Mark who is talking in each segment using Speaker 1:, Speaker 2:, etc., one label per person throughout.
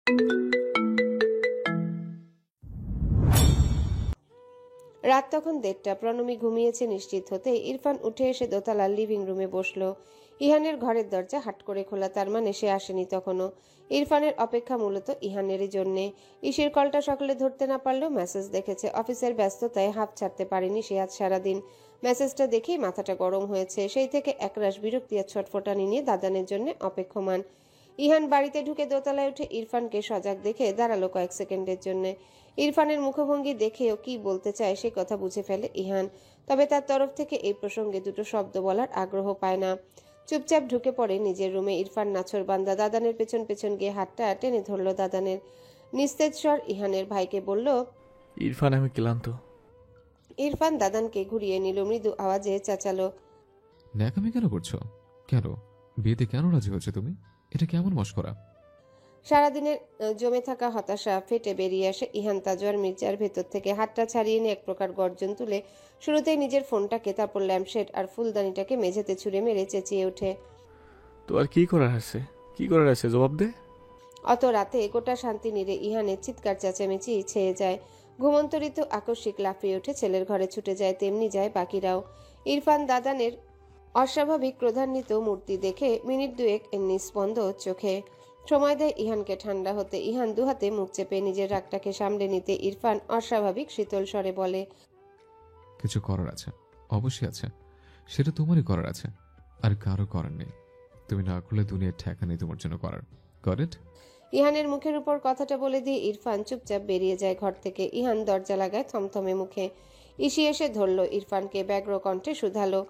Speaker 1: রাত তখন 1:30। প্রণমী ঘুমিয়েছে নিশ্চিত হতে ইরফান উঠে এসে দোতলার লিভিং রুমে বসলো। ইহানের ঘরের দরজা হাট করে খোলা, তার মানে সে আসেনি তখনও। ইরফানের অপেক্ষা মূলত ইহানেরই জন্যে। ইসির কলটা সকালে ধরতে না পারলেও মেসেজ দেখেছে। অফিসের ব্যস্ততায় হাফ ছাড়তে পারেনি সে আজ সারাদিন। মেসেজটা দেখেই মাথাটা গরম হয়েছে। সেই থেকে একরাশ বিরক্তি আর ছটফটানি নিয়ে দাদানের জন্য অপেক্ষমান। ইহান বাড়িতে ঢুকে দোতলায় উঠে ইরফানকে সজাগ দেখে দাঁড়ালো কয়েক সেকেন্ডের জন্য। ইরফানের মুখভঙ্গি দেখেও কি বলতে চায় সে কথা বুঝে ফেলে ইহান, তবে তার তরফ থেকে এই প্রসঙ্গে দুটো শব্দ বলার আগ্রহ পায় না। চুপচাপ ঢুকে পড়ে নিজের রুমে। ইরফান নাছোড়বান্দা দাদানের পেছন পেছন গিয়ে হাতটা টেনে ধরল দাদানের। নিস্তেজ স্বর ইহানের ভাইকে বলল,
Speaker 2: ইরফান, আমি ক্লান্ত।
Speaker 1: ইরফান দাদানকে ঘুরিয়ে নিল, মৃদু আওয়াজে চেঁচালো,
Speaker 3: ন্যাকামি কেন করছো? কেন বিয়েতে কেন রাজি হচ্ছে তুমি? এটা কেমন মশকরা?
Speaker 1: সারাদিনের জমে থাকা হতাশা ফেটে বেরিয়ে আসে ইহান তাজওয়ার মির্জার ভেতর থেকে। হাতটা ছাড়িয়ে নিয়ে এক প্রকার গর্জন তুলে শুরুতেই নিজের ফোনটাকে, তারপর ল্যাম্পশেড আর ফুলদানিটাকে মেঝেতে ছুঁড়ে মেরে চেঁচিয়ে ওঠে,
Speaker 2: তো আর কি করার আছে? কি করার আছে জবাব দে।
Speaker 1: অত রাতে গোটা শান্তি নিরে ইহানের চিৎকার চেঁচামেচি ছেয়ে যায়। ঘুমন্তরিত আকস্মিক লাফিয়ে ওঠে, ছেলের ঘরে ছুটে যায়, তেমনি যায় বাকিরাও। ইরফান দাদানের অস্বাভাবিক ক্রোধান্বিত মূর্তি দেখে মিনিট দুয়েক নিস্পন্দ চোখে। সময় দেয় ইহানকে ঠান্ডা হতে। ইহান দুহাতে মুখ চেপে নিজের রাগটাকে সামলে নিতে ইরফান অস্বাভাবিক শীতল স্বরে বলে,
Speaker 3: কিছু করার আছে, অবশ্যই আছে। সেটা তোমারই করার আছে, আর কারো করার নেই। তুমি না করলে দুনিয়ার ঠেকা নেই তোমার জন্য করার। Got it?
Speaker 1: ইহানের মুখের উপর কথাটা বলে দিয়ে ইরফান চুপচাপ বেরিয়ে যায় ঘর থেকে। ইহান দরজা লাগায় থমথমে মুখে। ইসি এসে ধরল ইরফানকে, ব্যগ্র কণ্ঠে শুধালো,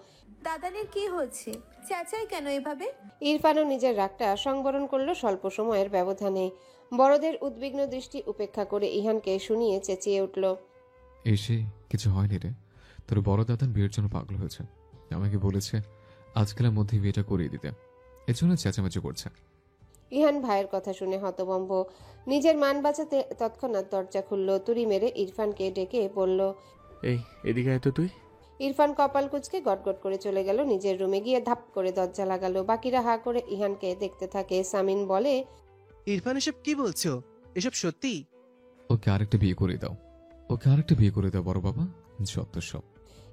Speaker 4: দাদানের কি হচ্ছে? চেঁচাই কেন এভাবে?
Speaker 1: ইরফানও নিজের রাগটা সংবরণ করল স্বল্প সময়ের ব্যবধানে। বড়দের উদ্বিগ্ন দৃষ্টি উপেক্ষা করে ইহানকে শুনিয়ে চেঁচিয়ে উঠল,
Speaker 3: এসে কিছু হয়নি রে। তোর বড় দাদান বিয়ের জন্য পাগল হয়েছে। আমাকে বলেছে আজকালের মধ্যে বিয়েটা করিয়ে দিতে। এর জন্য চেঁচামেচি করছে।
Speaker 1: ইহান ভাইয়ের কথা শুনে হতভম্ব। নিজের মান বাঁচাতে তৎক্ষণাৎ দরজা খুলল। তুড়ি মেরে ইরফানকে ডেকে বলল,
Speaker 2: এই এদিকে আয় তো তুই।
Speaker 1: ইরফান কপাল কুঁচকে গটগট করে চলে গেল নিজের রুমে। গিয়ে ধাপ করে দরজা লাগালো। বাকিরা হা করে ইহানকে দেখতে থাকে। সামিন বলে,
Speaker 5: ইরফান, এসব কি বলছো? এসব সত্যি?
Speaker 3: ওকে আরেকটা বিয়ে করে দাও। ওকে আরেকটা বিয়ে করে দাও বড় বাবা। যত সব।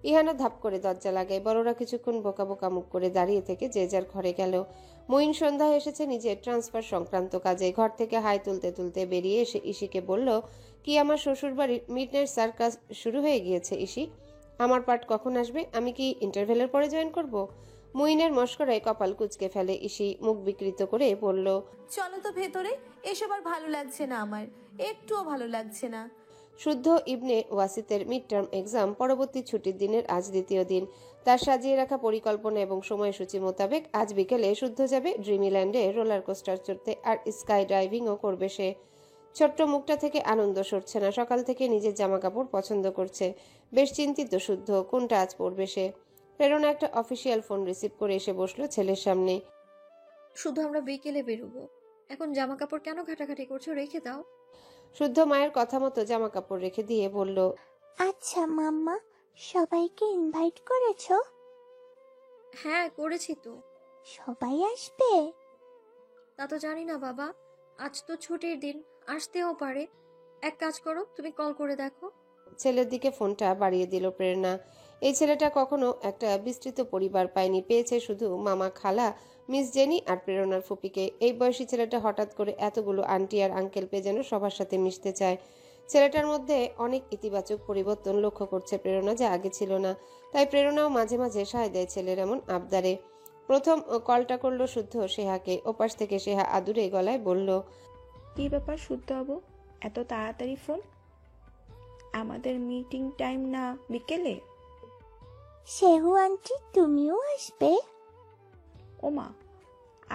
Speaker 1: ইহানও ধাপ করে দরজা লাগায়। বড়রা কিছুক্ষণ বোকা বোকা মুখ করে দাঁড়িয়ে থেকে যে যার ঘরে গেল। মঈন সন্ধ্যায় এসেছে নিজের ট্রান্সফার সংক্রান্ত কাজে। ঘর থেকে হাই তুলতে তুলতে বেরিয়ে এসে ইসিকে বলল, কি আমার শ্বশুরবাড়ির মিডনাইট সার্কাস শুরু হয়ে গিয়েছে ইসি? আমার পার্ট কখন আসবে? আমি কি ইন্টারভেলের পরে জয়েন করব? মঈনের মস্করায় কপাল কুঁচকে ফেলে ইসি। মুখ বিকৃত করে বলল,
Speaker 4: চলো তো ভেতরে। এসব আর ভালো লাগছে না আমার, একটুও ভালো লাগছে না।
Speaker 1: শুদ্ধ ইবনে ওয়াসিতের মিড টার্ম এক্সাম পরবর্তী ছুটির দিনের আজ দ্বিতীয় দিন। তার সাজিয়ে রাখা পরিকল্পনা এবং সময়সূচি মোতাবেক আজ বিকেলে শুদ্ধ যাবে ড্রিমিল্যান্ডে রোলার কোস্টার চড়তে, আর স্কাই ড্রাইভিংও করবে সে। ছোট্ট মুখটা থেকে আনন্দ সরছে না। সকাল থেকে নিজের জামা কাপড় পছন্দ করছে। বেশ চিন্তিত শুদ্ধ, কোনটা আজ পরবে সে। প্রেরণা একটা অফিসিয়াল ফোন রিসিভ করে এসে বসলো ছেলের সামনে।
Speaker 6: শুধু আমরা বিকেলে বেরোবো, এখন জামা কাপড় কেন ঘাটাঘাটি করছো? রেখে দাও।
Speaker 1: শুদ্ধ মায়ের কথা মতো জামা কাপড় রেখে দিয়ে বলল,
Speaker 7: আচ্ছা মাম্মা, সবাইকে ইনভাইট করেছো?
Speaker 6: হ্যাঁ করেছি তো।
Speaker 7: সবাই আসবে?
Speaker 6: তা তো জানি না বাবা, আজ তো ছুটির দিন, আসতেও পারে। এক কাজ করো, তুমি কল করে দেখো।
Speaker 1: ছেলের দিকে ফোনটা বাড়িয়ে দিল প্রেরণা। এই ছেলেটা কখনো একটা বিস্তৃত পরিবার পায়নি। পেয়েছে শুধু মামা, খালা, মিস জেনি আর প্রেরণার ফুপিকে। এই বয়সী ছেলেটা হঠাৎ করে এতগুলো আন্টি আর আঙ্কেল পেয়ে যেন সবার সাথে মিশতে চায়। ছেলেটার মধ্যে অনেক ইতিবাচক পরিবর্তন লক্ষ্য করছে প্রেরণা, যা আগে ছিল না। তাই প্রেরণাও মাঝে মাঝে সায় দেয় ছেলের এমন আবদারে। প্রথম কলটা করলো শুদ্ধ সেহাকে। ওপাশ থেকে সেহা আদুরে গলায় বলল,
Speaker 8: কি ব্যাপার শুদ্ধ বাবু, এত তাড়াতাড়ি ফোন? আমাদের মিটিং টাইম না বিকেলে?
Speaker 7: সেহু আন্টি, তুমিও আসবে?
Speaker 8: ওমা,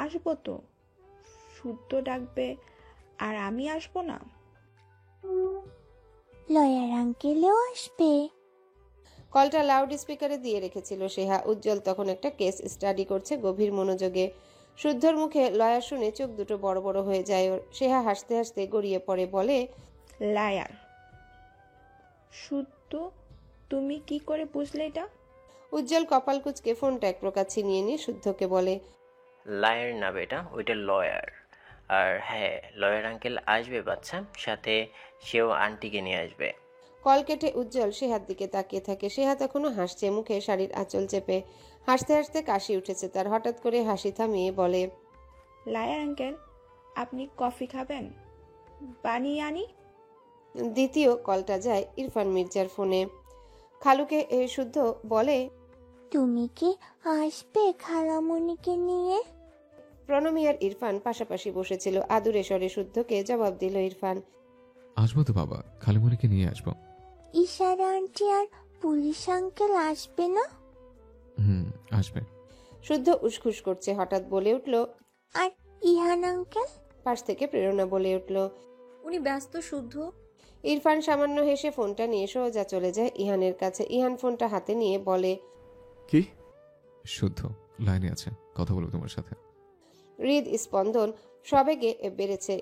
Speaker 8: আসবো তো। শুদ্ধ ডাকবে আর আমি আসবো না?
Speaker 7: লয়ার আঙ্কেলেও আসবে?
Speaker 1: কলটা লাউড স্পিকারে দিয়ে রেখেছিল সেহা। উজ্জ্বল তখন একটা কেস স্টাডি করছে গভীর মনোযোগে। শুদ্ধর মুখে লয়া শুনে চোখ দুটো বড় বড় হয়ে যায় ওর। সেহা হাসতে হাসতে গড়িয়ে পড়ে বলে,
Speaker 8: লায়ার? শুদ্ধ, তুমি কি করে বুঝলে এটা?
Speaker 1: উজ্জ্বল কপাল কুঁচকে ফোনটা এক প্রকার ছিনিয়ে নিয়ে শুদ্ধকে বলে,
Speaker 9: লায়ার না বেটা, ওইটা লয়ার। আর হ্যাঁ, লয়ার আঙ্কেল আসবে বাচ্চা, সাথে সেও আন্টিকে নিয়ে আসবে।
Speaker 1: কল কেটে উজ্জ্বল সেহার দিকে তাকিয়ে থাকে। সেহা তখনও হাসছে, মুখে শাড়ির আঁচল চেপে। হাসতে হাসতে কাশি উঠেছে তার। হঠাৎ করে হাসি থামিয়ে বলে,
Speaker 8: লায়ার আঙ্কেল, আপনি কফি খাবেন? বানিয়ে আনি?
Speaker 1: দ্বিতীয় কলটা যায় ইরফান মির্জার ফোনে। খালুকে শুদ্ধ বলে,
Speaker 7: তুমি কি আসবে খালামণিকে নিয়ে?
Speaker 1: প্রণমী আর ইরফান পাশাপাশি বসেছিল। আদুরে স্বরে শুদ্ধকে জবাব দিল ইরফান।
Speaker 3: আসবো তো বাবা, খালিমণিকে নিয়ে আসবো।
Speaker 7: ইশারা আন্টি আর পুলিশ আঙ্কেল আসবে না?
Speaker 3: আসবে।
Speaker 1: শুদ্ধ উসখুস করছে, হঠাৎ বলে উঠল,
Speaker 7: আর ইহান আঙ্কেল?
Speaker 1: পাশ থেকে প্রেরণা বলে উঠল।
Speaker 6: উনি ব্যস্ত শুদ্ধ।
Speaker 1: ইরফান সামান্য হেসে ফোনটা নিয়ে সোজা চলে যায় ইহানের কাছে। ইহান ফোনটা হাতে নিয়ে বলে,
Speaker 2: কি?
Speaker 3: শুদ্ধ লাইনে আছে, কথা বলবো তোমার সাথে।
Speaker 1: হৃদ স্পন্দন সবেগে বেড়েছে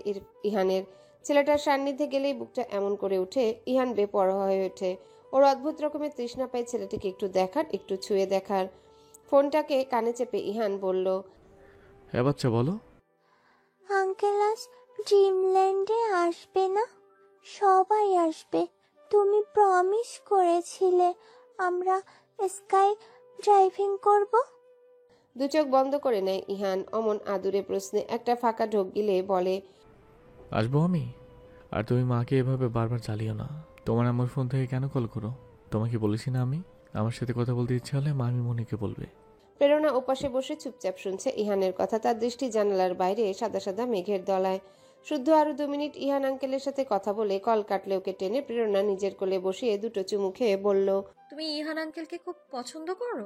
Speaker 1: ইহানের। ছেলেটার সান্নিধ্যে গেলেই বুকটা এমন করে উঠে। ইহান বেপরোয়া হয়ে ওঠে। ওর অদ্ভুত রকমের তৃষ্ণা পায় ছেলেটিকে একটু দেখার, একটু ছুঁয়ে দেখার। ফোনটাকে কানে চেপে ইহান বলল,
Speaker 2: হ্যাঁ বাচ্চা বলো।
Speaker 7: আঙ্কেল আজ ড্রিমল্যান্ডে আসবে না? সবাই আসবে, তুমি প্রমিস করেছিলে আমরা স্কাই ড্রাইভিং করব।
Speaker 1: দু চোখ বন্ধ করে নেয় ইহান অমন আদুরে প্রশ্নে। একটা ফাঁকা ঢোক গিলে বলে,
Speaker 2: আসবো আমি। আর তুমি মাকে এভাবে বারবার চালিও না। তোমার আমার ফোন থেকে কেন কল করো? তোমাকে বলেছি না আমি, আমার সাথে কথা বলতে ইচ্ছে হলে মামি মনিকে বলবে।
Speaker 1: প্রেরণা ওপাশে বসে চুপচাপ শুনছে ইহানের কথা। তার দৃষ্টি জানালার বাইরে সাদা সাদা মেঘের দলায়। শুদ্ধ আরো 2 মিনিট ইহান আঙ্কেলের সাথে কথা বলে কল কাটলে ওকে টেনে প্রেরণা নিজের কোলে বসিয়ে দুটো চুমু খেয়ে বলল,
Speaker 6: তুমি ইহান আঙ্কেলকে খুব পছন্দ করো?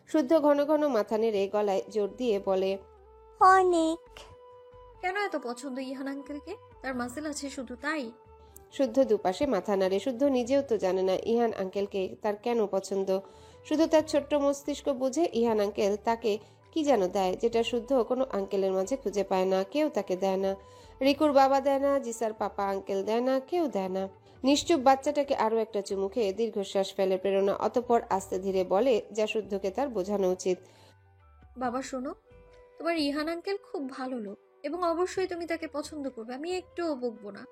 Speaker 1: শুদ্ধ ঘন ঘন মাথা নেড়ে গলায় জোর দিয়ে বলে,
Speaker 7: অনেক।
Speaker 6: কেন এত পছন্দ ইহান আঙ্কেলকে? তার মাসেল আছে শুধু তাই?
Speaker 1: শুদ্ধ দুপাশে মাথা নাড়ে। শুদ্ধ নিজেও তো জানে না ইহান আঙ্কেলকে তার কেন পছন্দ। শুধু তার ছোট্ট মস্তিষ্ক বুঝে ইহান আঙ্কেল তাকে কি যেন দেয়, যেটা শুদ্ধ কোনো আঙ্কেলের মাঝে খুঁজে পায় না। কেউ তাকে দেয় না। রিকুর বাবা দেয় না, জিসার পাপা আঙ্কেল দেয় না, কেউ দেয় না। নিশ্চুপ বাচ্চাটাকে আরো একটা চুমু খেয়ে দীর্ঘশ্বাস ফেলে প্রেরণা। অতঃপর আস্তে ধীরে বলে, যা শুদ্ধকে তার বোঝানো উচিত।
Speaker 6: বাবা শোনো, তোমার ইহান আঙ্কেল খুব ভালো লোক এবং অবশ্যই তুমি তাকে পছন্দ করবে। আমি একটুও বকবো না।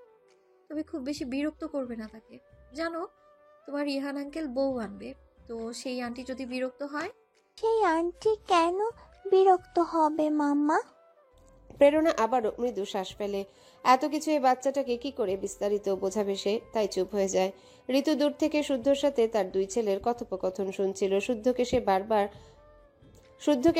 Speaker 6: তুমি খুব বেশি বিরক্ত করবে না তাকে। জানো, তোমার ইহান আঙ্কেল বউ আনবে, তো সেই আন্টি যদি বিরক্ত হয়?
Speaker 7: সেই আন্টি কেন বিরক্ত হবে মাম্মা?
Speaker 1: প্রেরণা আবারও মৃদু শ্বাস ফেলে। এত কিছু এই বাচ্চাটাকে কি করে বিস্তারিত বোঝাবে সে, তাই চুপ হয়ে যায়। ঋতু দূর থেকে শুদ্ধর সাথে তার 2 ছেলের কথোপকথন শুনছিল। শুদ্ধকে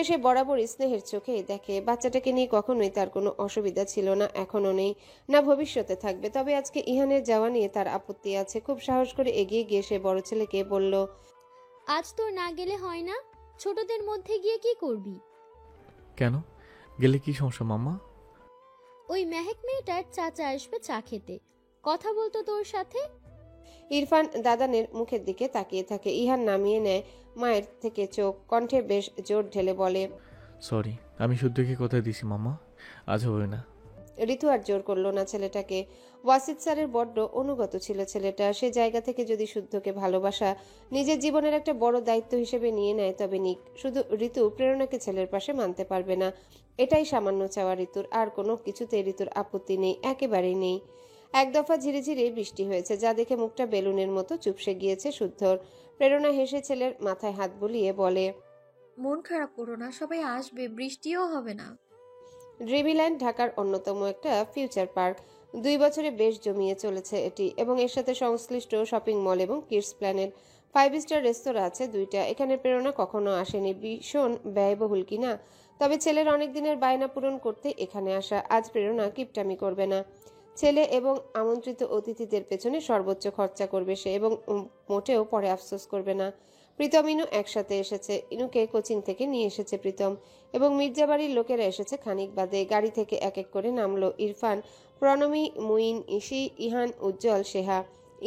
Speaker 1: সে বরাবরই স্নেহের চোখে দেখে। বাচ্চাটাকে নিয়ে কখনোই তার কোনো অসুবিধা ছিল না, এখনো নেই, না ভবিষ্যতে থাকবে। তবে আজকে ইহানের যাওয়া নিয়ে তার আপত্তি আছে। খুব সাহস করে এগিয়ে গিয়ে সে বড় ছেলেকে বলল,
Speaker 10: আজ তোর না গেলে হয় না? ছোটদের মধ্যে গিয়ে কি করবি?
Speaker 2: কেন? গেলে কি সমস্যা মাম্মা?
Speaker 10: ওই মেহেক মেয়েটার চাচা আসবে চা খেতে, কথা বলতো তোর সাথে।
Speaker 1: ইরফান দাদানের মুখের দিকে তাকিয়ে থাকে। ইহান নামিয়ে নেয় মায়ের থেকে চোখ। কণ্ঠে বেশ জোর ঢেলে বলে,
Speaker 2: সরি, আমি শুদ্ধকে কথা দিছি মাম্মা, আজ হবে না।
Speaker 1: ঋতু আর জোর করলো না ছেলেটাকে। ওয়াসিদ স্যারের বড্ড অনুগত ছিল ছেলেটা। সে জায়গা থেকে যদি শুদ্ধকে ভালোবাসা নিজের জীবনের একটা বড় দায়িত্ব হিসেবে নিয়ে নেয় তবে নিক। শুধু ঋতু প্রেরণাকে ছেলের পাশে মানতে পারবে না। এটাই সামান্য চাওয়া ঋতুর। আর কোনো কিছুতে ঋতুর আপত্তি নেই, একেবারেই নেই। এক দফা ঝিরিঝিরি বৃষ্টি হয়েছে, যা দেখে মুখটা বেলুনের মতো চুপসে গিয়েছে শুদ্ধর। প্রেরণা হেসে ছেলের মাথায় হাত বুলিয়ে বলে,
Speaker 6: মন খারাপ করো না, সবাই আসবে, বৃষ্টিও হবে না।
Speaker 1: ড্রিমল্যান্ড ঢাকার অন্যতম একটা ফিউচার পার্ক। 2 বছরে বেশ জমিয়ে চলেছে এটি, এবং এর সাথে সংশ্লিষ্ট শপিং মল এবং কিডস প্ল্যানেট। 5 স্টার রেস্তোরাঁ আছে 2টা। এখানে প্রেরণা কখনো আসেনি। ভীষণ ব্যয়বহুল কিনা, তবে ছেলের অনেক দিনের বায়না পূরণ করতে এখানে আসা। আজ প্রেরণা কিপটামি করবে না। ছেলে এবং আমন্ত্রিত অতিথিদের পেছনে সর্বোচ্চ খরচা করবে সে, এবং মোটেও পরে আফসোস করবে না। প্রীতম ইনু একসাথে এসেছে। ইনুকে কোচিং থেকে নিয়ে এসেছে প্রীতম, এবং মির্জাবাড়ির লোকেরা এসেছে খানিক বাদে। গাড়ি থেকে এক এক করে নামলো ইরফান, প্রণমী, মুইন, ইসি, ইহান, উজ্জ্বল, সেহা।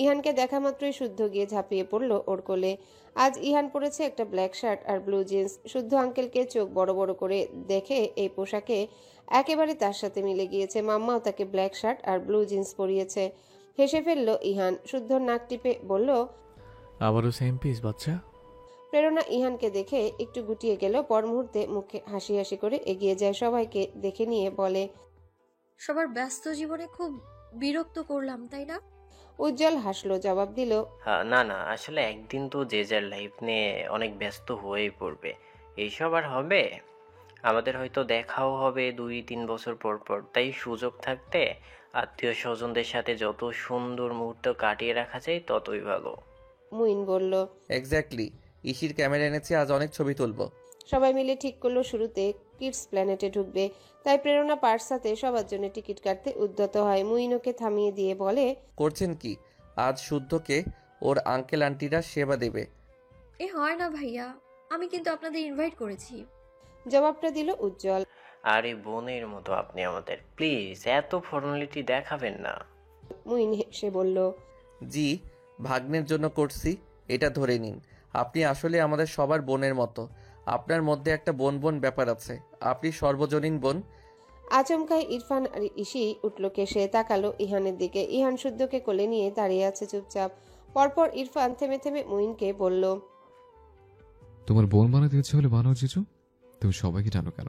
Speaker 1: ইহানকে দেখা মাত্রই শুদ্ধ গিয়ে ঝাঁপিয়ে পড়ল ওর কোলে। আজ ইহান পরেছে একটা ব্ল্যাক শার্ট আর ব্লু জিন্স। শুদ্ধ আঙ্কেলকে চোখ বড় বড় করে দেখে এই পোশাকে একেবারে তার সাথে মিলে গিয়েছে। মাম্মাও তাকে ব্ল্যাক শার্ট আর ব্লু জিন্স পরিয়েছে। হেসে ফেলল ইহান। শুদ্ধর নাক টিপে বলল,
Speaker 2: আবারও সেম পিস বাচ্চা।
Speaker 1: প্রেরণা ইহানকে দেখে একটু গুটিয়ে গেল, পর মুহূর্তে মুখে হাসি হাসি করে এগিয়ে যায়। সবাইকে দেখে নিয়ে বলে,
Speaker 6: সবার ব্যস্ত জীবনে খুব বিরক্ত করলাম, তাই না?
Speaker 1: উজ্জ্বল হাসলো, জবাব দিল,
Speaker 9: না না, আসলে একদিন তো যে যার লাইফ নিয়ে অনেক ব্যস্ত হয়েই পড়বে। এইসব আর হবে? আমাদের হয়তো দেখাও হবে 2-3 বছর পর পর। তাই সুযোগ থাকতে আত্মীয় স্বজনদের সাথে যত সুন্দর মুহূর্ত কাটিয়ে রাখা যায় ততই ভালো।
Speaker 1: মুইন বলল।
Speaker 11: এক্স্যাক্টলি, ইসির ক্যামেরা এনেছি, আজ অনেক ছবি তুলবো।
Speaker 1: সবাই মিলে ঠিক করলো শুরুতে কিডস প্ল্যানেটে ঢুকবে। তাই প্রেরণা পার্স সাথে সবার জন্য টিকিট কাটতে উদ্যত হয়। মুইন ওকে থামিয়ে দিয়ে বলে,
Speaker 11: করছেন কি? আজ শুদ্ধকে ওর আঙ্কেল আন্টিরা সেবা দেবে।
Speaker 6: এ হয় না ভাইয়া, আমি কিন্তু আপনাদের ইনভাইট করেছি।
Speaker 1: জবাবটা দিল উজ্জ্বল।
Speaker 9: আরে বোনের মতো আপনি আমাদের, প্লিজ এত ফর্মালিটি দেখাবেন না।
Speaker 1: মুইন হেসে বলল,
Speaker 11: জি, ভাগ্নের জন্য করছি, এটা ধরে নিন। আপনি আসলে আমাদের সবার বোনের মতো। আপনার মধ্যে একটা বোন বোন ব্যাপার আছে। আপনি সর্বজনীন বোন।
Speaker 1: আচমকায় ইরফান আর ইসি উঠল কেসে, তাকালো ইহানের দিকে। ইহান শুদ্ধকে কোলে নিয়ে দাঁড়িয়ে আছে চুপচাপ। পরপর ইরফান থেমে থেমে মুইনকে বলল,
Speaker 3: তোমার বোন বানাতে ইচ্ছে হলে বানাও জিজু, তুমি সবাইকে টানো কেন?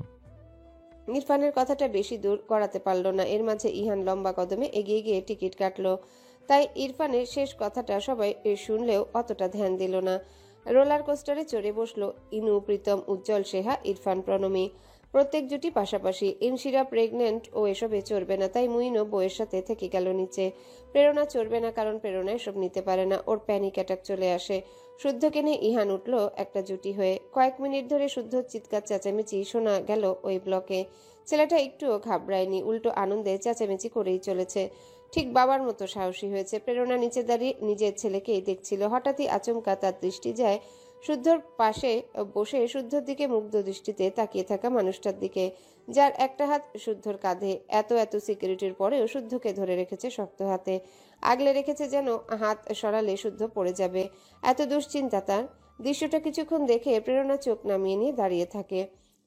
Speaker 1: ইরফানের কথাটা বেশি দূর গড়াতে পারল না। এর মাঝে ইহান লম্বা কদমে এগিয়ে গিয়ে টিকিট কাটলো। তাই ইরফানের শেষ কথাটা সবাই শুনলেও অতটা ধ্যান দিল না। রোলার কোস্টারে চড়ে বসলো ইনু, প্রীতম, উজ্জ্বল, সেহা, ইরফান, প্রণমী। প্রত্যেক জুটি পাশাপাশি। ইনশিরা প্রেগনেন্ট ও এসবে চড়বে না, তাই মুইনও বউয়ের সাথে থেকে গেল নিচে। প্রেরণা চড়বে না, কারণ প্রেরণা এসব নিতে পারে না, ওর প্যানিক অ্যাটাক চলে আসে। শুদ্ধকে নিয়ে ইহান উঠলো একটা জুটি হয়ে। কয়েক মিনিট ধরে শুদ্ধ চিৎকার চেঁচামেচি শোনা গেল ওই ব্লকে। ছেলেটা একটুও ঘাবড়ায়নি, উল্টো আনন্দে চেঁচামেচি করেই চলেছে। ঠিক বাবার মতো সাহসী হয়েছে। প্রেরণা নিচে দাঁড়িয়ে নিজের ছেলেকেই দেখছিল। হঠাৎই আচমকা তার দৃষ্টি যায় শুদ্ধর পাশে বসে শুদ্ধর দিকে মুগ্ধ দৃষ্টিতে তাকিয়ে থাকা মানুষটার দিকে, যার একটা হাত শুদ্ধর কাঁধে। এত এত সিকিউরিটির পরেও শুদ্ধকে ধরে রেখেছে শক্ত হাতে, আগলে রেখেছে যেন হাত সরালে শুদ্ধ পড়ে যাবে। এত দুশ্চিন্তা তার। দৃশ্যটা কিছুক্ষণ দেখে প্রেরণা চোখ নামিয়ে নিয়ে দাঁড়িয়ে থাকে।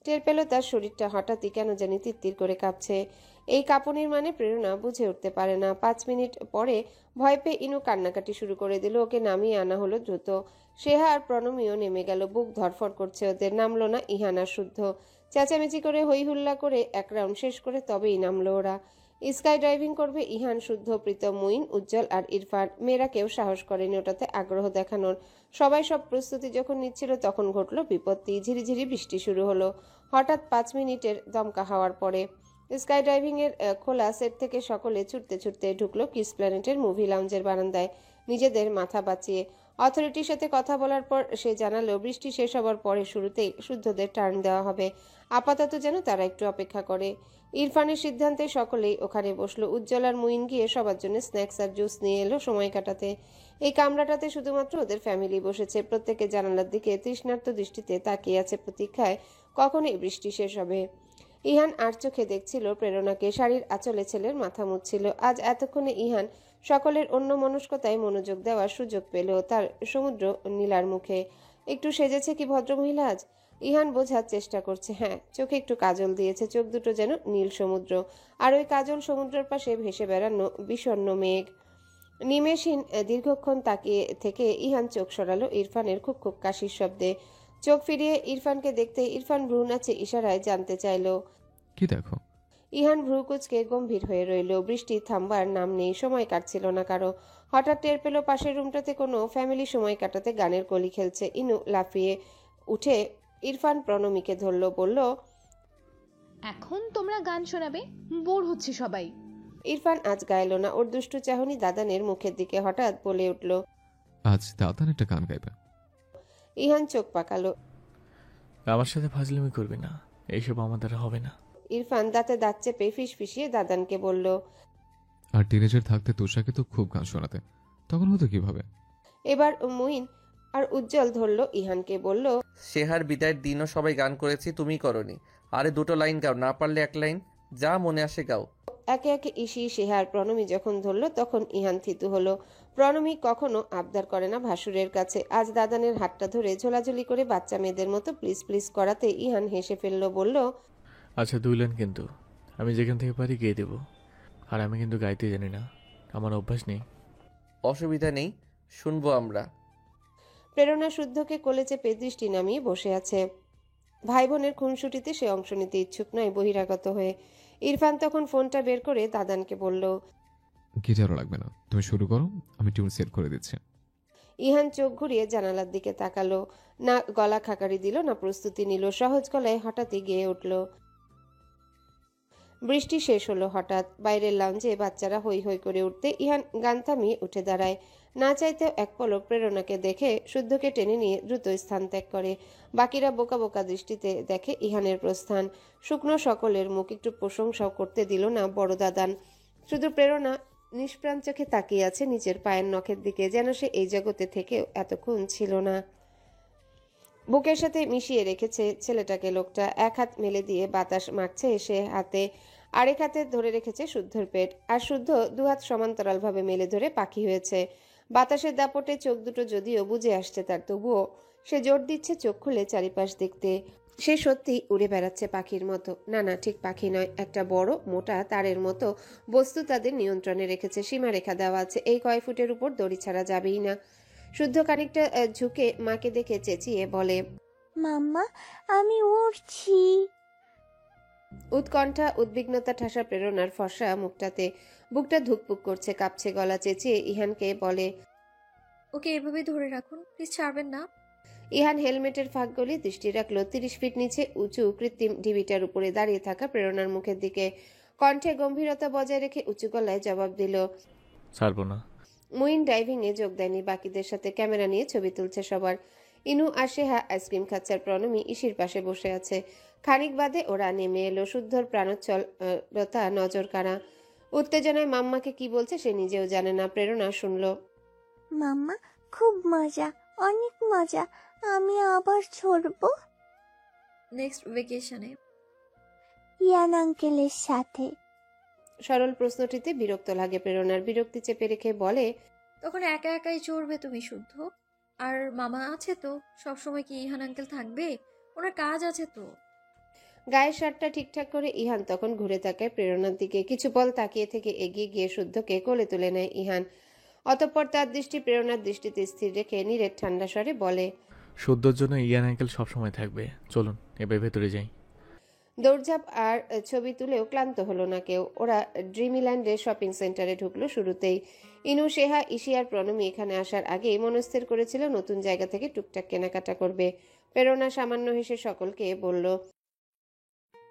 Speaker 1: টের পেল তার শরীরটা হঠাৎই কেন জানি তিত্তির করে কাঁপছে। এই কাঁপুনির মানে প্রেরণা বুঝে উঠতে পারে না। 5 মিনিট পরে ভয় পেয়ে ইনু কান্নাকাটি শুরু করে দিল। ওকে নামিয়ে আনা হলো দ্রুত। সেহা আর প্রণমীও নেমে গেল। বুক ধরফর করছে ওদের। নামলো না ইহান আর শুদ্ধ। চেঁচামেচি করে হই হুল্লা করে এক রাউন্ড শেষ করে তবেই নামলো ওরা। স্কাই ড্রাইভিং করবে ইহান, শুদ্ধ, প্রীতম, মুইন, উজ্জ্বল আর ইরফান। মেয়েরা কেউ সাহস করেনি ওটাতে আগ্রহ দেখানোর। সবাই সব প্রস্তুতি যখন নিচ্ছিল তখন ঘটলো বিপত্তি। ঝিরিঝিরি বৃষ্টি শুরু হলো হঠাৎ 5 মিনিটের দমকা হওয়ার পরে। স্কাই ড্রাইভিং এর খোলা সেট থেকে সকলে ছুটতে ছুটতে ঢুকলো কিস প্ল্যানেটের মুভি লাউঞ্জের বারান্দায়, নিজেদের মাথা বাঁচিয়ে। অথরিটির সাথে কথা বলার পর সে জানালো বৃষ্টি শেষ হবার পরে শুরুতেই শুদ্ধদের টার্ন দেওয়া হবে। আপাতত যেন তারা একটু অপেক্ষা করে। ইরফানের সিদ্ধান্তে সকলেই ওখানে বসলো। উজ্জ্বল আর মুইন গিয়ে সবার জন্য স্ন্যাক্স আর জুস নিয়ে এলো সময় কাটাতে। এই কামরাটাতে শুধুমাত্র ওদের ফ্যামিলি বসেছে। প্রত্যেকে জানালার দিকে তৃষ্ণার্ত দৃষ্টিতে তাকিয়ে আছে, প্রতীক্ষায় কখন এই বৃষ্টি শেষ হবে। ইহান আর চোখে দেখছিল প্রেরণাকে। শাড়ির আঁচলে ছেলের মাথা মুছছিল। আজ এতক্ষণে ইহান সকলের অন্য মনস্কতায় মনোযোগ দেওয়ার সুযোগ পেল তার সমুদ্র নীলার মুখে। একটু সেজেছে কি ভদ্রমহিলা আজ? ইহান বোঝার চেষ্টা করছে। হ্যাঁ, চোখে একটু কাজল দিয়েছে, চোখ দুটো যেন নীল সমুদ্র। আর ওই কাজল সমুদ্রের পাশে ভেসে বেড়ানো বিষণ্ণ মেঘ। নিমেষহীন দীর্ঘক্ষণ তাকিয়ে থেকে ইহান চোখ সরালো ইরফানের খুব খুব কাশির শব্দে। চোখ ফিরিয়ে ইরফানকে দেখতে ইরফান ভ্রু নাচে ইশারায় জানতে চাইল,
Speaker 3: কি দেখো?
Speaker 1: ইহান ভ্রু কুচকে গম্ভীর হয়ে রইল। বৃষ্টি থামবার নাম নেই, সময় কাটছিল না কারো। হঠাৎ টের পেল পাশের রুমটাতে কোনো ফ্যামিলি সময় কাটাতে গানের কলি খেলছে। ইনু লাফিয়ে উঠে ইরফান প্রণমীকে ধরল, বলল,
Speaker 12: এখন তোমরা গান শোনাবে, বোর হচ্ছে সবাই।
Speaker 1: ইরফান আজ গাইল না। ওর দুষ্টু চাহনি দাদানের মুখের দিকে হঠাৎ বলে উঠল,
Speaker 3: আজ দাদান একটা গান গাইবে।
Speaker 1: ইহান চোখ পাকালো।
Speaker 2: আমার সাথে ফাজলামি করবে না, এইসব আমার দ্বারা হবে না।
Speaker 1: ইরফান দাঁতে দাঁত চেপে ফিসফিসিয়ে দাদানকে বলল,
Speaker 3: আর টিনেজার থাকতে তোষাকে তো খুব গান শোনাতে, তখন হতো কিভাবে?
Speaker 1: এবার মুইন আর উজ্জ্বল ধরল ইহানকে, বলল,
Speaker 11: সেহার বিদায়ের দিনও সবাই গান করেছি, তুমি করনি। আরে 2টো লাইন গাও, না পারলে 1 লাইন, যা মনে আসে গাও।
Speaker 1: একে একে ইসি, সেহার, প্রণমী যখন ধরল তখন ইহান থিতু হলো। প্রণমী কখনো আবদার করে না ভাসুরের কাছে। আজ দাদানের হাতটা ধরে ঝোলাঝুলি করে বাচ্চা মেয়েদের মতো প্লিজ প্লিজ করাতে ইহান হেসে ফেলল, বলল,
Speaker 2: আচ্ছা 2 লাইন, কিন্তু আমি যেখান থেকে পারি গেয়ে দেবো। আর আমি কিন্তু গাইতে জানি না, আমার অভ্যাস নেই।
Speaker 11: অসুবিধা নেই, শুনবো আমরা।
Speaker 1: প্রেরণা শুদ্ধকে কোলে চেপে দৃষ্টি নামিয়ে বসে আছে। ভাই বোনের খুনসুটিতে সে অংশ নিতে ইচ্ছুক নয়, বহিরাগত হয়ে। ইরফান তখন ফোনটা বের করে দাদানকে বলল।
Speaker 3: গিটারও লাগবে না, তুমি শুরু করো, আমি টিউন সেট করে দিচ্ছি।
Speaker 1: ইহান চোখ ঘুরিয়ে জানালার দিকে তাকালো, না গলা খাকারি দিল না প্রস্তুতি নিল, সহজ গলায় হঠাৎই গেয়ে উঠল। বৃষ্টি শেষ হলো হঠাৎ। বাইরের লাউঞ্জে বাচ্চারা হৈ হৈ করে উঠতে ইহান গান থামিয়ে উঠে দাঁড়ায়। না চাইতেও এক পলক প্রেরণাকে দেখে শুদ্ধকে টেনে নিয়ে দ্রুত স্থান ত্যাগ করে। বাকিরা বোকা বোকা দৃষ্টিতে দেখে ইহানের প্রস্থান। শুকনো সকলের মুখ একটু প্রশংসাও করতে দিল না বড় দাদান। শুধু প্রেরণা নিষ্প্রাণ চোখে তাকিয়ে আছে নিজের পায়ের নখের দিকে, যেন সে এই জগতে থেকেও এতক্ষণ ছিল না। বুকের সাথে মিশিয়ে রেখেছে ছেলেটাকে লোকটা। এক হাত মেলে দিয়ে বাতাস মারছে এসে হাতে, আরেক হাতে ধরে রেখেছে শুদ্ধর পেট, আর শুদ্ধ দুহাত সমান্তরালভাবে মেলে ধরে পাখি হয়েছে। বাতাসের দাপটে চোখ দুটো যদিও বুঝে আসছে তার, তবুও সে জোর দিচ্ছে চোখ খুলে চারিপাশ দেখতে। সে সত্যি উড়ে বেড়াচ্ছে পাখির মতো। না না, ঠিক পাখি নয়, একটা বড় মোটা তারের মতো বস্তু তাদের নিয়ন্ত্রণে রেখেছে। সীমারেখা দেওয়া আছে, এই কয় ফুটের উপর দড়ি ছাড়া যাবেই না। শুদ্ধ খানিকটা ঝুঁকে মাকে দেখে চেঁচিয়ে বলে,
Speaker 7: মাম্মা আমি উড়ছি।
Speaker 1: উৎকণ্ঠা উদ্বিগ্নতা ঠাসা প্রেরণার ফর্সা মুখটাতে। বুকটা ধুকপুক করছে, কাঁপছে গলা। চেঁচিয়ে ইহানকে বলে,
Speaker 6: ওকে এভাবেই ধরে রাখুন, প্লিজ ছাড়বেন না।
Speaker 1: ইহান হেলমেটের ফাঁক গলিয়ে দৃষ্টি রাখলো 30 ফিট নিচে উঁচু কৃত্রিম ঢিবিটার উপরে দাঁড়িয়ে থাকা প্রেরণার মুখের দিকে। কণ্ঠে গম্ভীরতা বজায় রেখে উঁচু গলায় জবাব দিল,
Speaker 2: ছাড়বো না।
Speaker 1: মুইন ডাইভিং এ যোগ দেয়নি, বাকিদের সাথে ক্যামেরা নিয়ে ছবি তুলছে সবার। ইনু আর সেহা আইসক্রিম খাচ্ছে, আর প্রণমী ইসির পাশে বসে আছে। খানিক বাদে ওরা নেমে এলো। শুদ্ধর প্রাণোচ্ছলতা নজর কাড়া। উত্তেজনায় মাম্মাকে কি বলছে সে নিজেও জানে না। প্রেরণা শুনল,
Speaker 7: মাম্মা খুব মজা, অনেক মজা, আমি আবার চড়বো
Speaker 6: নেক্সট ভেকেশনে
Speaker 7: ইয়ান আঙ্কেলের সাথে।
Speaker 1: সরল প্রশ্নটিতে বিরক্ত লাগে প্রেরণার। বিরক্তি চেপে রেখে বলে,
Speaker 6: তখন একা একাই চড়বে তুমি শুদ্ধ। আর মামা আছে তো, সবসময় কি ইহান আঙ্কেল থাকবে? ওনার কাজ আছে তো।
Speaker 1: গায়ের শার্টটা ঠিকঠাক করে ইহান তখন ঘুরে তাকায় প্রেরণার দিকে। কিছু পল তাকিয়ে থেকে এগিয়ে গিয়ে শুদ্ধকে কোলে তুলে নেয় ইহান। অতঃপর তার দৃষ্টি প্রেরণার দৃষ্টিতে স্থির রেখে নীরের ঠান্ডা স্বরে বলে,
Speaker 2: শুদ্ধর জন্য ইয়ান আঙ্কেল সবসময় থাকবে, চলুন এবার ভেতরে যাই।
Speaker 1: দৌড়ঝাঁপ আর ছবি তুলেও ক্লান্ত হলো না কেউ। ওরা ড্রিমল্যান্ডের শপিং সেন্টারে ঢুকলো শুরুতেই। ইনু, সেহা, ইশি আর প্রণমী এখানে আসার আগেই মনস্থির করেছিল নতুন জায়গা থেকে টুকটাক কেনাকাটা করবে। প্রেরণা সামান্য হেসে সকলকে বলল,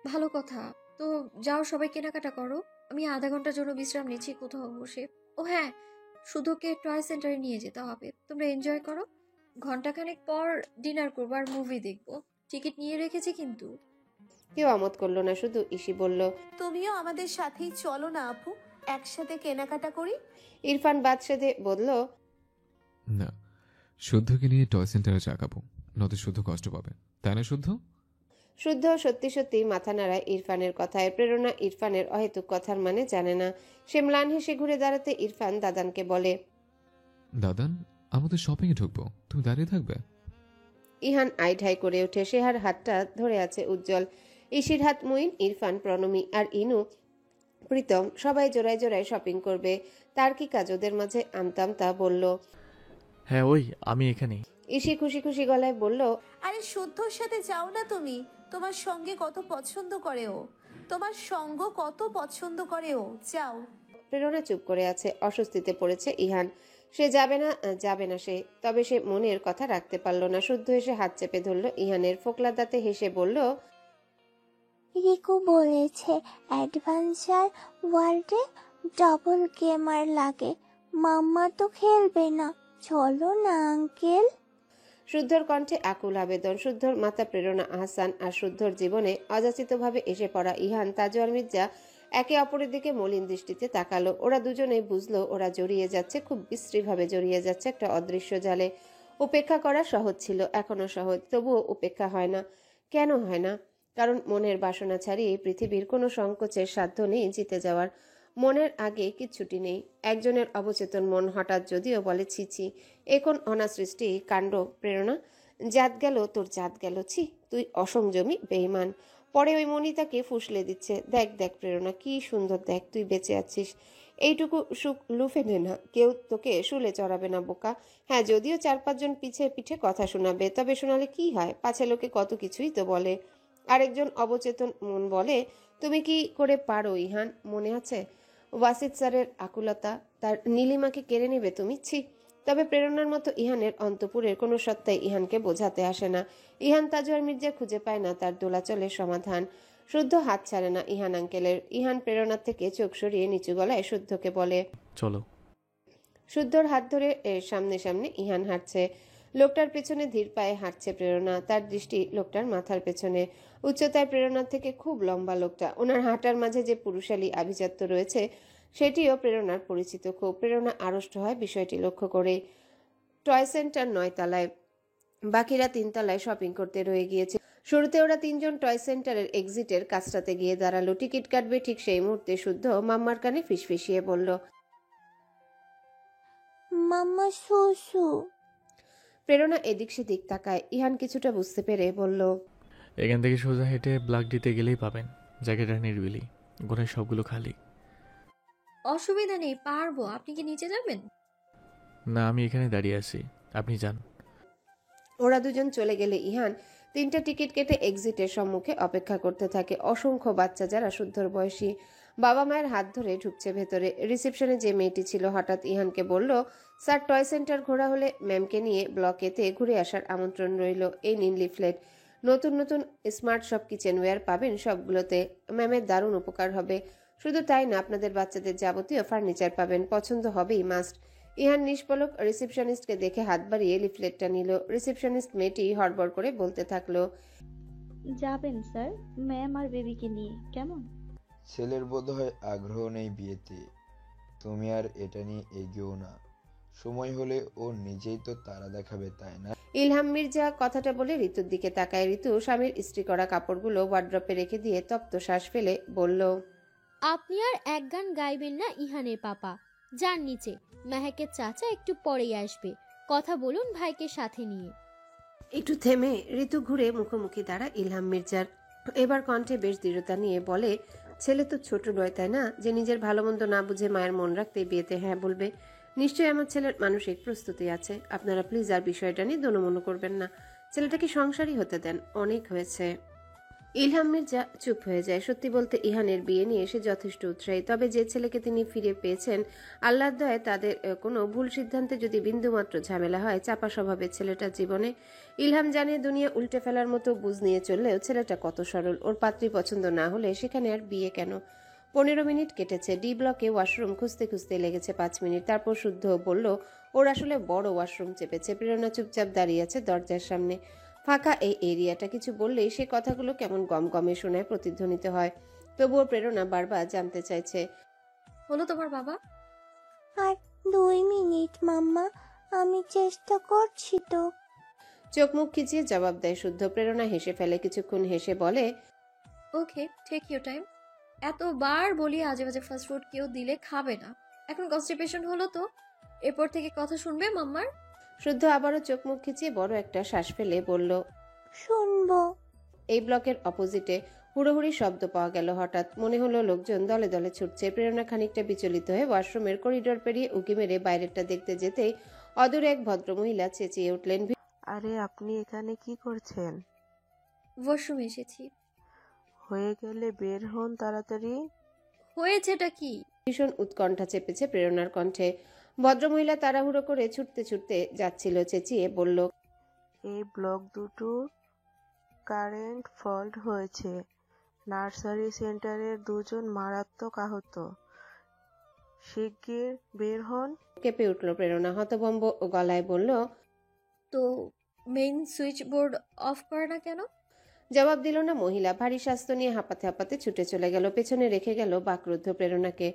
Speaker 6: ভালো কথা, তো যাও সবাই কেনাকাটা করো, আমি আধা ঘন্টার জন্য বিশ্রাম নিচ্ছি কোথাও বসে। ও হ্যাঁ, শুধুকে টয় সেন্টারে নিয়ে যেতে হবে, তোমরা এনজয় করো। ঘন্টাখানেক পর ডিনার করবো আর মুভি দেখবো, টিকিট নিয়ে রেখেছি কিন্তু।
Speaker 1: কেউ আমোদ করলো না, শুধু ইশি বলল,
Speaker 4: তুমিও আমাদের সাথেই চলো না আপু, একসাথে কেনাকাটা করি।
Speaker 1: ইরফান বাদ সেধে বলল,
Speaker 3: না, শুদ্ধকে নিয়ে টয় সেন্টারে চাকাবো, নয়তো শুদ্ধ কষ্ট পাবে, তাই না শুদ্ধ?
Speaker 1: শুদ্ধ সত্যি সত্যি মাথা নাড়ায় ইরফানের কথায়। প্রেরণা ইরফানের অহেতুক কথার মানে জানে না। সে ম্লান হেসে ঘুরে দাঁড়াতে ইরফান দাদানকে বলে,
Speaker 3: দাদান, আমাদের শপিং এ ঢুকবো, তুমি দাঁড়িয়ে থাকবে?
Speaker 1: ইহান আইঢাই করে ওঠে। সেহার হাতটা ধরে আছে উজ্জ্বল। ইসির হাত মুইন, ইরফান, প্রণমী আর ইনু, প্রীতম সবাই জোড়ায় জোড়ায় শপিং করবে। তার কি কাজ ওদের মাঝে? আমতা আমতা বলল,
Speaker 2: হ্যাঁ ওই আমি এখানেই।
Speaker 1: ইসি খুশি খুশি গলায় বলল,
Speaker 4: আরে শুদ্ধর সাথে যাও না তুমি, তোমার সঙ্গে কত পছন্দ করে ও, তোমার সঙ্গ কত পছন্দ করে ও, যাও।
Speaker 1: প্রেরণা চুপ করে আছে। অস্বস্তিতে পড়েছে ইহান। সে যাবে না সে। তবে সে মনের কথা রাখতে পারল না। শুদ্ধ এসে হাত চেপে ধরল ইহানের। ফোকলা দাঁতে হেসে বলল,
Speaker 7: রিকু বলেছে অ্যাডভেঞ্চার ওয়ার্ল্ডে ডবল গেমার লাগে, মাম্মা তো খেলবে না, চলো না আঙ্কেল।
Speaker 1: শুদ্ধর কণ্ঠে আকুল আবেদন। শুদ্ধর মাতা প্রেরণা আহসান আর শুদ্ধর জীবনে অযাচিতভাবে এসে পড়া ইহান, তাজু আর মির্জা একে অপরের দিকে মলিন দৃষ্টিতে তাকালো। ওরা দুজনেই বুঝলো ওরা জড়িয়ে যাচ্ছে, খুব বিশ্রীভাবে জড়িয়ে যাচ্ছে একটা অদৃশ্য জালে। উপেক্ষা করা সহজ ছিল, এখনো সহজ, তবুও উপেক্ষা হয় না। কেন হয় না? কারণ মনের বাসনা ছাড়িয়ে পৃথিবীর কোনো সংকোচের সাধ্য নেই জিতে যাওয়ার। মনের আগে কিচ্ছুটি নেই। একজনের অবচেতন মন হঠাৎ যদিও বলে, ছি, এ কোন অনাসৃষ্টি কাণ্ড প্রেরণা, জাত গেল তোর, জাত গেল, ছি তুই অসংযমী বেঈমান। পরে ওই মনি তাকে ফুসলে দিচ্ছে, দেখ প্রেরণা কি সুন্দর, দেখ তুই বেঁচে আছিস, এইটুকু সুখ লুফে নে না, কেউ তোকে শুলে চড়াবে না বোকা। হ্যাঁ, যদিও 4-5 জন পিছে পিঠে কথা শোনাবে, তবে শোনালে কি হয়, পাছে লোকে কত কিছুই তো বলে। আরেকজন অবচেতন মন বলে, তুমি কি করে পারো ইহান? মনে আছে ওয়াসিদ স্যারের আকুলতা? তার নীলিমাকে কেড়ে নেবে তুমি? ছি! তবে প্রেরণার মতো ইহানের অন্তপুরের কোনো সত্তাই ইহানকে বোঝাতে আসে না। ইহান তাজওয়ার মির্জা খুঁজে পায় না তার দোলাচলের সমাধান। শুদ্ধ হাত ছাড়ে না ইহান আঙ্কেলের। ইহান প্রেরণার থেকে চোখ সরিয়ে নিচু গলায় শুদ্ধকে বলে,
Speaker 2: চলো।
Speaker 1: শুদ্ধর হাত ধরে এর সামনে সামনে ইহান হাঁটছে। লোকটার পেছনে ধীর পায়ে হাঁটছে প্রেরণা। তার দৃষ্টি লোকটার মাথার পেছনে। উচ্চতায় প্রেরণার থেকে খুব লম্বা লোকটা। ওনার হাঁটার মাঝে যে পুরুষালী আভিজাত্য রয়েছে সেটিও প্রেরণার পরিচিত খুব। প্রেরণা আড়ষ্ট হয় বিষয়টি লক্ষ্য করে। টয় সেন্টার 9 তলায়, বাকিরা 3 তলায় শপিং করতে রয়ে গিয়েছে। শুরুতে ওরা 3 জন টয় সেন্টারের এক্সিটের কাছটাতে গিয়ে দাঁড়ালো। টিকিট কাটবে ঠিক সেই মুহূর্তে শুদ্ধ মাম্মার কানে ফিসফিসিয়ে বলল,
Speaker 7: মাম্মা শুশু।
Speaker 1: প্রেরণা এদিক সেদিক তাকায়। ইহান কিছুটা বুঝতে পেরে বলল,
Speaker 2: এখান থেকে সোজা হেঁটে ব্লাক দিতে গেলেই পাবেন। জায়গাটা নির্বিলি, গোড়ায় সবগুলো খালি।
Speaker 6: অসুবিধা নেই, পারবো। আপনি কি নিচে যাবেন?
Speaker 2: না, আমি এখানে দাঁড়িয়ে আছি, আপনি যান।
Speaker 1: ওরা দুজন চলে গেলে ইহান 3টা টিকিট কেটে এক্সিটের সম্মুখে অপেক্ষা করতে থাকে। অসংখ্য বাচ্চা যারা শুদ্ধর বয়সী বাবা মায়ের হাত ধরে ঢুকছে ভেতরে। রিসেপশনে যে মেয়েটি ছিল হঠাৎ ইহানকে বলল, স্যার টয় সেন্টার ঘোরা হলে ম্যামকে নিয়ে ব্লকেতে ঘুরে আসার আমন্ত্রণ রইল। এই নিন লিফলেট। নতুন নতুন স্মার্ট সব কিচেনওয়্যার পাবেন সবগুলোতে। ম্যামের দারুণ উপকার হবে। শুধু তাই না, আপনাদের বাচ্চাদের যাবতীয় ফার্নিচার পাবেন, পছন্দ হবেই মাস্ট। ইহান নিষ্পলক রিসেপশনিস্টকে দেখে হাত বাড়িয়ে লিফলেটটা নিল। রিসেপশনিস্ট মেয়েটি হড়বড় করে বলতে থাকলো,
Speaker 13: যাবেন স্যার ম্যাম আর বেবিকে নিয়ে? কেমন?
Speaker 14: ছেলের বোধহয় আগ্রহ নেই বিয়েতে। তুমি আর এটা নিয়ে এগিয়েও না। সময় হলে ও নিজেই তো তারা দেখাবে, তাই না?
Speaker 1: ইলহাম মির্জা কথাটা বলে ঋতুর দিকে তাকায়। ঋতু স্বামীর ইস্ত্রি করা কাপড়গুলো ওয়ার্ড্রপে রেখে দিয়ে তপ্ত শ্বাস ফেলে বলল,
Speaker 10: আপনি আর এক গান গাইবেন না ইহানের পাপা। যান নিচে, মেহেকের চাচা একটু পরেই আসবে। কথা বলুন ভাইকে সাথে নিয়ে।
Speaker 1: একটু থেমে ঋতু ঘুরে মুখোমুখি দাঁড়া ইলহাম মির্জার। এবার কণ্ঠে বেশ দৃঢ়তা নিয়ে বলে, ছেলে তো ছোট নয় তাই না, যে নিজের ভালো মন্দ না বুঝে মায়ের মন রাখতে বিয়েতে হ্যাঁ বলবে? নিশ্চয়ই আমার ছেলের মানসিক প্রস্তুতি আছে। আপনারা প্লিজ আর বিষয়টা নিয়ে দোনোমনো করবেন না। ছেলেটাকে সংসারই হতে দেন, অনেক হয়েছে। ইলহাম মির্জা চুপ হয়ে যায়। সত্যি বলতে ইহানের বিয়ে নিয়ে সে যথেষ্ট উৎসাহী। তবে যে ছেলেকে তিনি ফিরে পেয়েছেন, আল্লাহর দয়ায় তাদের কোনো ভুল সিদ্ধান্তে যদি বিন্দুমাত্র ঝামেলা হয়, চাপা স্বভাবের ছেলেটার জীবনে। ইলহাম জানে দুনিয়া উল্টে ফেলার মতো বুঝ নিয়ে চললেও ছেলেটা কত সরল। ওর পাত্রী পছন্দ না হলে সেখানে আর বিয়ে কেন? 15 মিনিট কেটেছে। ডি ব্লকে ওয়াশরুম খুঁজতে খুঁজতে লেগেছে 5 মিনিট। তারপর শুদ্ধ বলল ওর আসলে বড় ওয়াশরুম চেপেছে। প্রেরণা চুপচাপ দাঁড়িয়ে আছে দরজার সামনে। ফাঁকা এই এরিয়াটা, কিছু বললেই সে কথাগুলো কেমন গমগমে শোনায়, প্রতিধ্বনিত হয়। তবুও প্রেরণা বারবার জানতে চাইছে,
Speaker 6: হলো তোমার বাবা?
Speaker 7: আর 2 মিনিট মাম্মা, আমি চেষ্টা করছি তো।
Speaker 1: চোখ মুখ খিচিয়ে জবাব দেয় শুদ্ধ। প্রেরণা হেসে ফেলে। কিছুক্ষণ হেসে বলে,
Speaker 6: ওকে, টেক ইউর টাইম। এতবার বলি আজে বাজে ফাস্ট ফুড কেউ দিলে খাবে না। এখন কনস্টিপেশন হলো তো এরপর থেকে কথা শুনবে মাম্মার?
Speaker 1: শুদ্ধ আবারও চোখ মুখ খিচিয়ে বড় একটা শ্বাস ফেলে বলল,
Speaker 7: শুনবো।
Speaker 1: এই ব্লকের অপোজিটে হুড়োহুড়ি শব্দ পাওয়া গেল হঠাৎ। মনে হলো লোকজন দলে দলে ছুটছে। প্রেরণা খানিকটা বিচলিত হয়ে ওয়াশরুমের করিডোর পেরিয়ে উঁকি মেরে বাইরেটা দেখতে যেতেই অদূরে এক ভদ্রমহিলা চেঁচিয়ে উঠলেন,
Speaker 15: আরে আপনি এখানে কি করছেন?
Speaker 6: ওয়াশরুমে এসেছি।
Speaker 15: হয়ে গেলে বের হন তাড়াতাড়ি।
Speaker 6: হয়েছেটা কি?
Speaker 1: ভীষণ উৎকণ্ঠা চেপেছে প্রেরণার কণ্ঠে। ভদ্রমহিলা তাড়াহুড়ো করে ছুটতে ছুটতে যাচ্ছিল। চেঁচিয়ে বলল,
Speaker 15: এই ব্লক দুটোর কারেন্ট ফল্ট হয়েছে। নার্সারি সেন্টারের 2 জন মারাত্মক আহত। শিগগির বের হন।
Speaker 1: কেঁপে উঠল প্রেরণা। হতভম্ব গলায় বলল,
Speaker 6: তো মেইন সুইচ বোর্ড অফ করে না কেন?
Speaker 1: জবাব দিল না মহিলা। ভারী স্বাস্থ্য নিয়ে হাঁপাতে হাঁপাতে ছুটে চলে গেল। পেছনে রেখে গেল বাকরুদ্ধ প্রেরণাকে।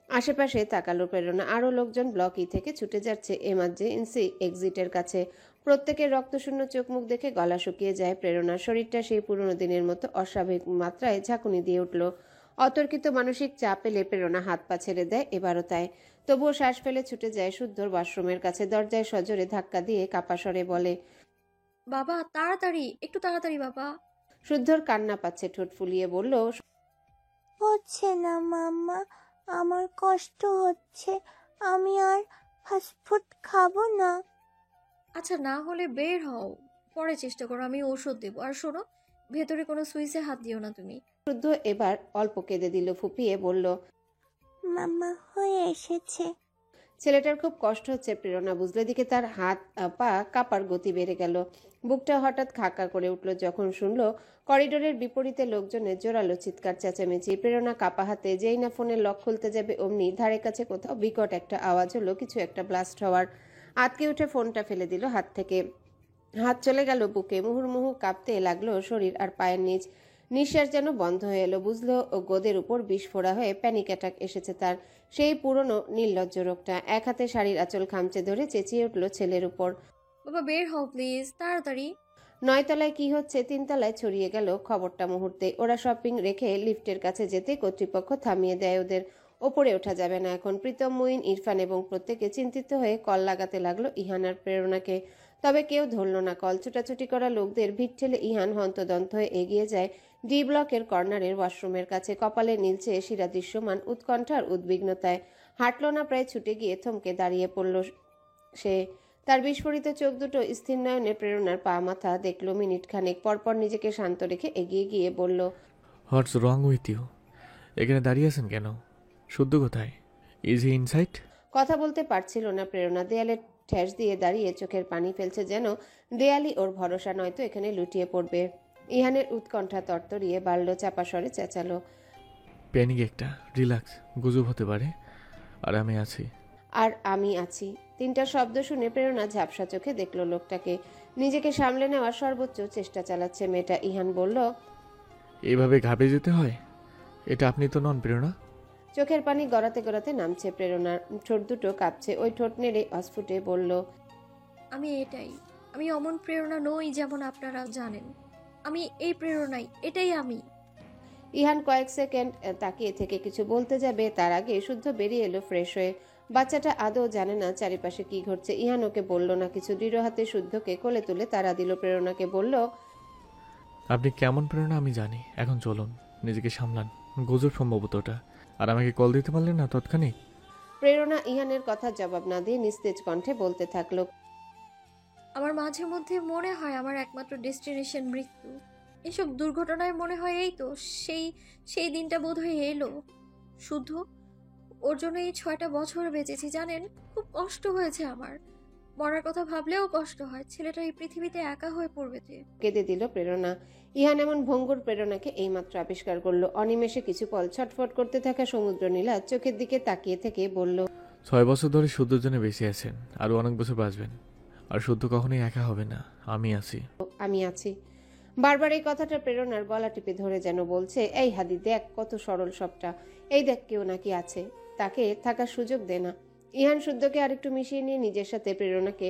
Speaker 1: আশেপাশে তাকালো প্রেরণা। আরো লোকজন ব্লক ই থেকে ছুটে যাচ্ছে এমার্জেন্সি এক্সিটের কাছে। প্রত্যেকের রক্তশূন্য চোখ মুখ দেখে গলা শুকিয়ে যায় প্রেরণার। শরীরটা সেই পুরনো দিনের মতো অস্বাভাবিক মাত্রায় ঝাঁকুনি দিয়ে উঠল। অতর্কিত মানসিক চাপ এলে প্রেরণা হাত পা ছেড়ে দেয়, এবারও তাই। তবুও শ্বাস ফেলে ছুটে যায় শুদ্ধর ওয়াশরুমের কাছে। দরজায় সজোরে ধাক্কা দিয়ে কাপা স্বরে বলে,
Speaker 6: বাবা তাড়াতাড়ি, একটু তাড়াতাড়ি বাবা।
Speaker 1: শুদ্ধর কান্না পাচ্ছে। ঠোঁট ফুলিয়ে বলল,
Speaker 7: হচ্ছে না মাম্মা, আমার কষ্ট হচ্ছে। আমি আর ফাস্টফুড খাবো না।
Speaker 6: আচ্ছা না হলে বের হও, পরে চেষ্টা করো, আমি ঔষধ দেবো। আর শোনো, ভেতরে কোনো সুইচে হাত দিও না তুমি।
Speaker 1: শুদ্ধ এবার অল্প কেঁদে দিল, ফুপিয়ে বলল,
Speaker 7: মাম্মা হয়ে এসেছে।
Speaker 1: ছেলেটার খুব কষ্ট হচ্ছে প্রেরণা বুঝলে। দিকে তার হাত পা কাঁপার গতি বেড়ে গেল। বুকটা হঠাৎ খাকা করে উঠল যখন শুনল করিডোরের বিপরীতে লোকজনের জোরালো চিৎকার চেঁচামেচি। প্রেরণা কাপা হাতে যেই না ফোনের লক খুলতে যাবে অমনি ধারে কাছে কোথাও বিকট একটা আওয়াজ হলো, কিছু একটা ব্লাস্ট হওয়ার। আতকে উঠে ফোনটা ফেলে দিল হাত থেকে। হাত চলে গেল বুকে, মুহুর্মুহু কাঁপতে লাগলো শরীর আর পায়ের নিচ। নিঃশ্বাস যেন বন্ধ হয়ে এলো। বুঝলো গোদের উপর বিস্ফোরা হয়ে প্যানিক অ্যাটাক এসেছে তার। সেই পুরনো নির্লজ্জ রোগটা। এক হাতে শাড়ির আঁচল খামচে ধরে চেঁচিয়ে উঠল ছেলের উপর,
Speaker 6: বাবা বের হও প্লিজ, তাড়াতাড়ি।
Speaker 1: 9 তলায় কি হচ্ছে 3 তলায় ছড়িয়ে গেল খবরটা মুহূর্তে। ওরা শপিং রেখে লিফটের কাছে যেতে কর্তৃপক্ষ থামিয়ে দেয় ওদের। ওপরে ওঠা যাবে না এখন। প্রীতম, মুইন, ইরফান এবং প্রত্যেকে চিন্তিত হয়ে কল লাগাতে লাগলো ইহান আর প্রেরণাকে। তবে কেউ ধরল না কল। ছুটাছুটি করা লোকদের ভিড় ঠেলে ইহান হন্তদন্ত হয়ে এগিয়ে যায় ডি ব্লকের কর্নারের ওয়াশরুমের কাছে। কপালে নীলচে শিরা দৃশ্যমান উৎকণ্ঠা আর উদ্বিগ্নতায়। হাঁটল না, প্রায় ছুটে গিয়ে থমকে দাঁড়িয়ে পড়ল সে। তার বিস্ফোরিত চোখ দুটো স্থির নয়নে প্রেরণার পা মাথা দেখল মিনিট খানেক। পরপর নিজেকে শান্ত রেখে এগিয়ে গিয়ে বলল,
Speaker 2: হোয়াটস রং উইথ ইউ? এখানে দাঁড়িয়ে আছেন কেন? শুদ্ধ কোথায়? Is he inside?
Speaker 1: কথা বলতে পারছিল না প্রেরণা। দেয়ালে ঠেস দিয়ে দাঁড়িয়ে চোখের পানি ফেলছে, যেন দেয়ালই ওর ভরসা, নয়তো এখানে লুটিয়ে পড়বে। ইহানের উৎকণ্ঠা তরতরিয়ে বাড়ল, চাপা স্বরে চেঁচালো,
Speaker 2: প্যানিক একটা, রিল্যাক্স, গুজব হতে পারে, আর আমি আছি।
Speaker 1: আর আমি আছি। 3টা শব্দ শুনে প্রেরণা ঝাপসা চোখে দেখল লোকটাকে। নিজেকে সামলে নেওয়ার সর্বোচ্চ চেষ্টা চালাচ্ছে মেয়েটা। ইহান বলল,
Speaker 2: এইভাবে ঘাবড়ে যেতে হয়? এটা আপনি তো নন প্রেরণা।
Speaker 1: চোখের পানি গড়াতে গড়াতে নামছে প্রেরণার। ঠোঁট দুটো কাঁপছে। ওই ঠোঁট নেড়ে অস্ফুটে বলল,
Speaker 6: আমি এটাই। আমি অমন প্রেরণা নই যেমন আপনারা জানেন। আমি এই প্রেরণাই, এটাই আমি।
Speaker 1: ইহান কয়েক সেকেন্ড তাকিয়ে থেকে কিছু বলতে যাবে, তার আগে শুদ্ধ বেরিয়ে এলো ফ্রেশ হয়ে। বাচ্চাটা আদৌ জানে না চারিপাশে কি ঘটছে। ইহান ওকে বলল না কিছু। দৃঢ় হাতে শুদ্ধকে কোলে তুলে তারা দিল। প্রেরণাকে বলল,
Speaker 2: আপনি কেমন প্রেরণা আমি জানি, এখন চলুন, নিজেকে সামলান, গুজব সম্ভবত ওটা। আর আমাকে কল দিতে পারলেন না তৎক্ষণিক?
Speaker 1: প্রেরণা ইহানের কথা জবাব না দিয়ে নিস্তেজ কণ্ঠে বলতে থাকলো,
Speaker 6: আমার মাঝে মধ্যে মনে হয় আমার একমাত্র ডেস্টিনেশন মৃত্যু। এসব দুর্ঘটনায় মনে হয় এই তো সেই দিনটা বোধহয় এলো। শুদ্ধ, ওর জন্য এই 6টা বছর বেঁচেছি জানেন। খুব কষ্ট হয়েছে আমার। মরার কথা ভাবলেও কষ্ট হয়। ছেলেটা এই পৃথিবীতে একা হয়ে পড়বে যে।
Speaker 1: কেঁদে দিল প্রেরণা। ইহান এমন ভঙ্গুর প্রেরণাকে এইমাত্র আবিষ্কার করলো। অনিমেষে কিছু পল ছটফট করতে থাকা সমুদ্র নীলা চোখের দিকে তাকিয়ে থেকে বলল,
Speaker 2: 6 বছর ধরে শুদ্ধর জন্য বেঁচে আছেন, আরো অনেক বছর বাঁচবেন। আর শুদ্ধ কখনোই একা হবে না, আমি আছি।
Speaker 1: আমি আছি। বারবার এই কথাটা প্রেরণার গলা টিপে ধরে যেন বলছে, এই হাদি দেখ কত সরল সবটা। এই দেখ কেউ নাকি আছে, তাকে থাকার সুযোগ দে না। ইহান শুদ্ধকে আরেকটু মিশিয়ে নিয়ে নিজের সাথে প্রেরণাকে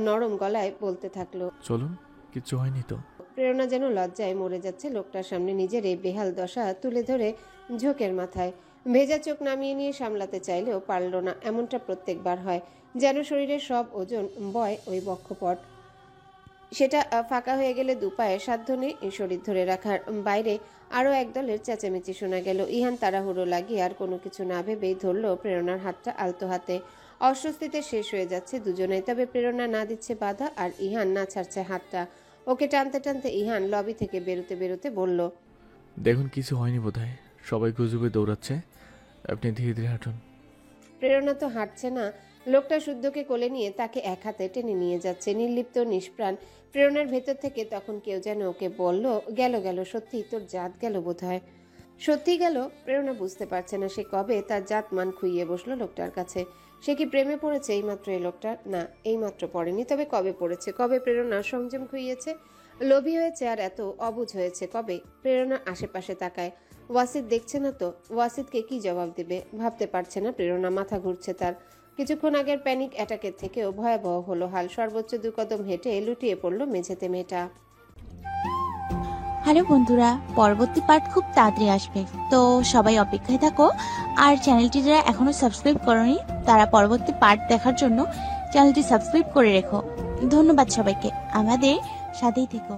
Speaker 1: নরম গলায় বলতে থাকলো,
Speaker 2: চলুন, কিচ্ছু হয়নি তো।
Speaker 1: প্রেরণা যেন লজ্জায় মরে যাচ্ছে। লোকটার সামনে নিজের এই বেহাল দশা তুলে ধরে ঝোঁকের মাথায় ভেজা চোখ নামিয়ে নিয়ে সামলাতে চাইলেও পারল না। এমনটা প্রত্যেকবার হয়, যেন শরীরের সব ওজন বয় ওই বক্ষপট। সেটা ফাঁকা হয়ে গেলে দুপায়ে সাধ্য নেই শরীর ধরে রাখার। বাইরে আরও একদলের চেঁচামেচি শোনা গেল। ইহান তাড়াহুড়ো লাগিয়ে আর কোনো কিছু না ভেবেই ধরল প্রেরণার হাতটা আলতো হাতে। অস্বস্তিতে শেষ হয়ে যাচ্ছে দুজনেই। তবে প্রেরণা না দিচ্ছে বাধা, আর ইহান না ছাড়ছে হাতটা। ওকে টানতে টানতে ইহান লবি থেকে বেরোতে বেরোতে বলল,
Speaker 2: দেখুন কিছু হয়নি বোধহয়, সবাই গুজবে দৌড়াচ্ছে, আপনি ধীরে ধীরে হাঁটুন।
Speaker 1: প্রেরণা তো হাঁটছে না। লোকটা শুদ্ধকে কোলে নিয়ে তাকে এক হাতে টেনে নিয়ে যাচ্ছে, নির্লিপ্ত নিষ্প্রাণ। প্রেরণার ভেতর থেকে তখন কেউ যেন ওকে বলল, গেল গেল, সত্যি তোর জাত গেল বোধহয়। সত্যি গেল? প্রেরণা বুঝতে পারছে না সে কবে তার জাত মান খুইয়ে বসলো লোকটার কাছে। সে কি প্রেমে পড়েছে এইমাত্র এই লোকটার? না, এইমাত্র পড়েনি। তবে কবে পড়েছে? কবে প্রেরণার সংযম খুইয়েছে? লোভী হয়েছে আর এত অবুঝ হয়েছে কবে? প্রেরণা আশেপাশে তাকায়। ওয়াসিদ দেখছে না তো? ওয়াসিদকে কি জবাব দেবে ভাবতে পারছে না প্রেরণা। মাথা ঘুরছে তার। কিছুক্ষণ আগের প্যানিক অ্যাটাকের থেকেও ভয়াবহ হলো হাল। সর্বোচ্চ 2 কদম হেঁটে লুটিয়ে পড়লো মেঝেতে মেয়েটা।
Speaker 7: হ্যালো বন্ধুরা, পরবর্তী পার্ট খুব তাড়াতাড়ি আসবে, তো সবাই অপেক্ষায় থাকো। আর চ্যানেলটি যারা এখনো সাবস্ক্রাইব করোনি তারা পরবর্তী পার্ট দেখার জন্য চ্যানেলটি সাবস্ক্রাইব করে রেখো। ধন্যবাদ সবাইকে, আমাদের সাথেই থেকো।